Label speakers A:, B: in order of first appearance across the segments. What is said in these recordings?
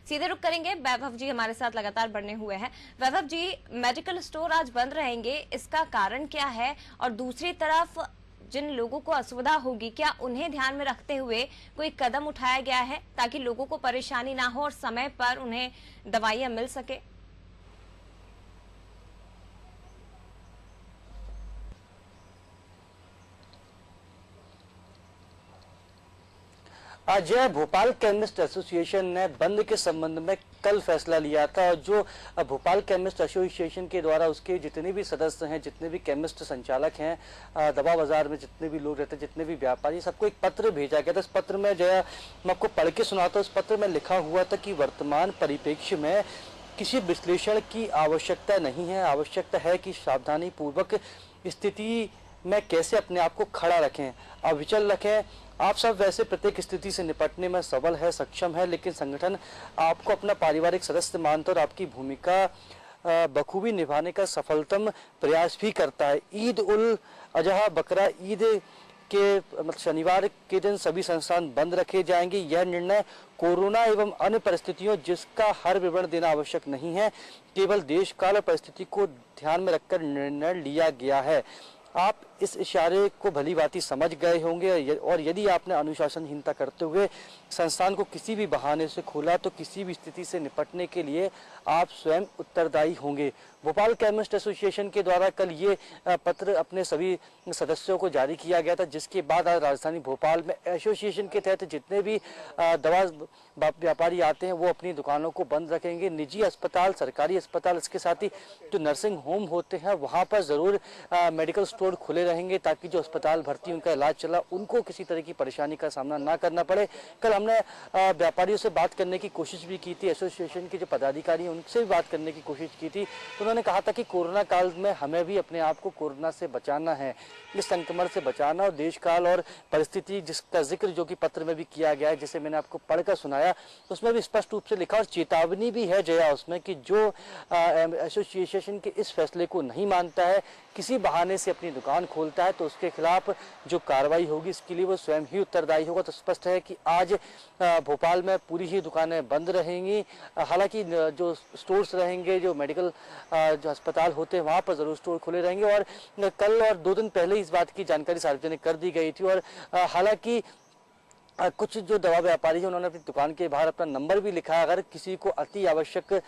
A: सीधे रुक करेंगे, वैभव जी हमारे साथ लगातार बने हुए हैं। वैभव जी, मेडिकल स्टोर आज बंद रहेंगे, इसका कारण क्या है? और दूसरी तरफ जिन लोगों को असुविधा होगी, क्या उन्हें ध्यान में रखते हुए कोई कदम उठाया गया है ताकि लोगों को परेशानी ना हो और समय पर उन्हें दवाइयां मिल सके?
B: आज भोपाल केमिस्ट एसोसिएशन ने बंद के संबंध में कल फैसला लिया था। और जो भोपाल केमिस्ट एसोसिएशन के द्वारा उसके जितने भी सदस्य हैं, जितने भी केमिस्ट संचालक हैं, दवा बाजार में जितने भी लोग रहते हैं, जितने भी व्यापारी, सबको एक पत्र भेजा गया था। इस पत्र में जो है मैं आपको पढ़ के सुनाता हूँ। इस पत्र में लिखा हुआ था कि वर्तमान परिप्रेक्ष्य में किसी विश्लेषण की आवश्यकता नहीं है। आवश्यकता है कि सावधानी पूर्वक स्थिति में कैसे अपने आप को खड़ा रखें, अविचल रखें। आप सब वैसे प्रत्येक स्थिति से निपटने में सबल है, सक्षम है, लेकिन संगठन आपको अपना पारिवारिक सदस्य मानता और आपकी भूमिका बखूबी निभाने का सफलतम प्रयास भी करता है। ईद उल अजहा, बकरा ईद के शनिवार के दिन सभी संस्थान बंद रखे जाएंगे। यह निर्णय कोरोना एवं अन्य परिस्थितियों जिसका हर विवरण देना आवश्यक नहीं है, केवल देश काल और परिस्थिति को ध्यान में रखकर निर्णय लिया गया है। आप इस इशारे को भली भांति समझ गए होंगे और यदि आपने अनुशासनहीनता करते हुए संस्थान को किसी भी बहाने से खोला तो किसी भी स्थिति से निपटने के लिए आप स्वयं उत्तरदायी होंगे। भोपाल केमिस्ट एसोसिएशन के द्वारा कल ये पत्र अपने सभी सदस्यों को जारी किया गया था, जिसके बाद आज राजधानी भोपाल में एसोसिएशन के तहत जितने भी दवा व्यापारी आते हैं वो अपनी दुकानों को बंद रखेंगे। निजी अस्पताल, सरकारी अस्पताल, इसके साथ ही जो नर्सिंग होम होते हैं वहाँ पर ज़रूर मेडिकल स्टोर खुले रहेंगे ताकि जो अस्पताल भर्ती उनका इलाज चला उनको किसी तरह की परेशानी का सामना ना करना पड़े। कल हमने व्यापारियों से बात करने की कोशिश भी की थी, एसोसिएशन के जो पदाधिकारी हैं उनसे भी बात करने की कोशिश की थी, तो उन्होंने कहा था कि कोरोना काल में हमें भी अपने आप को कोरोना से बचाना है, इस संक्रमण से बचाना। और देश काल और परिस्थिति जिसका जिक्र जो कि पत्र में भी किया गया है, जिसे मैंने आपको पढ़कर सुनाया, उसमें भी स्पष्ट रूप से लिखा और चेतावनी भी है जया उसमें कि जो एसोसिएशन के इस फैसले को नहीं मानता है, किसी बहाने से अपनी दुकान खोलता है, तो उसके खिलाफ जो कार्रवाई होगी इसके लिए वो स्वयं ही उत्तरदायी होगा। तो स्पष्ट है कि आज भोपाल में पूरी ही दुकानें बंद रहेंगी। हालांकि जो स्टोर्स रहेंगे, जो मेडिकल जो अस्पताल होते हैं वहाँ पर जरूर स्टोर खुले रहेंगे। और कल और 2 दिन पहले इस बात की जानकारी सार्वजनिक कर दी गई थी। और हालांकि कुछ जो दवा व्यापारी हैं उन्होंने अपनी दुकान के बाहर अपना नंबर भी लिखा है। अगर किसी को अति आवश्यक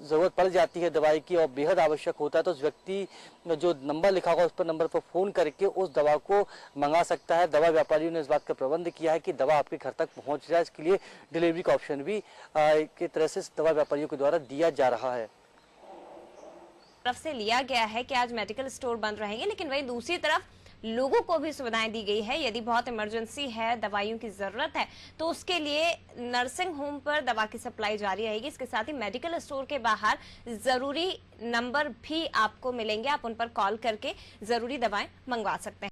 B: जरूरत पड़ जाती है दवाई की और बेहद आवश्यक होता है तो उस व्यक्ति जो नंबर लिखा होगा उस पर नंबर पर फोन करके उस दवा को मंगा सकता है। दवा व्यापारियों ने इस बात का प्रबंध किया है कि दवा आपके घर तक पहुंच जाए। इसके लिए डिलीवरी का ऑप्शन भी की तरह से दवा व्यापारियों के द्वारा दिया जा रहा है।
A: तरफ से लिया गया है कि आज मेडिकल स्टोर बंद रहेंगे, लेकिन वहीं दूसरी तरफ लोगों को भी सुविधाएं दी गई है। यदि बहुत इमरजेंसी है, दवाइयों की जरूरत है, तो उसके लिए नर्सिंग होम पर दवा की सप्लाई जारी रहेगी। इसके साथ ही मेडिकल स्टोर के बाहर जरूरी नंबर भी आपको मिलेंगे, आप उन पर कॉल करके जरूरी दवाएं मंगवा सकते हैं।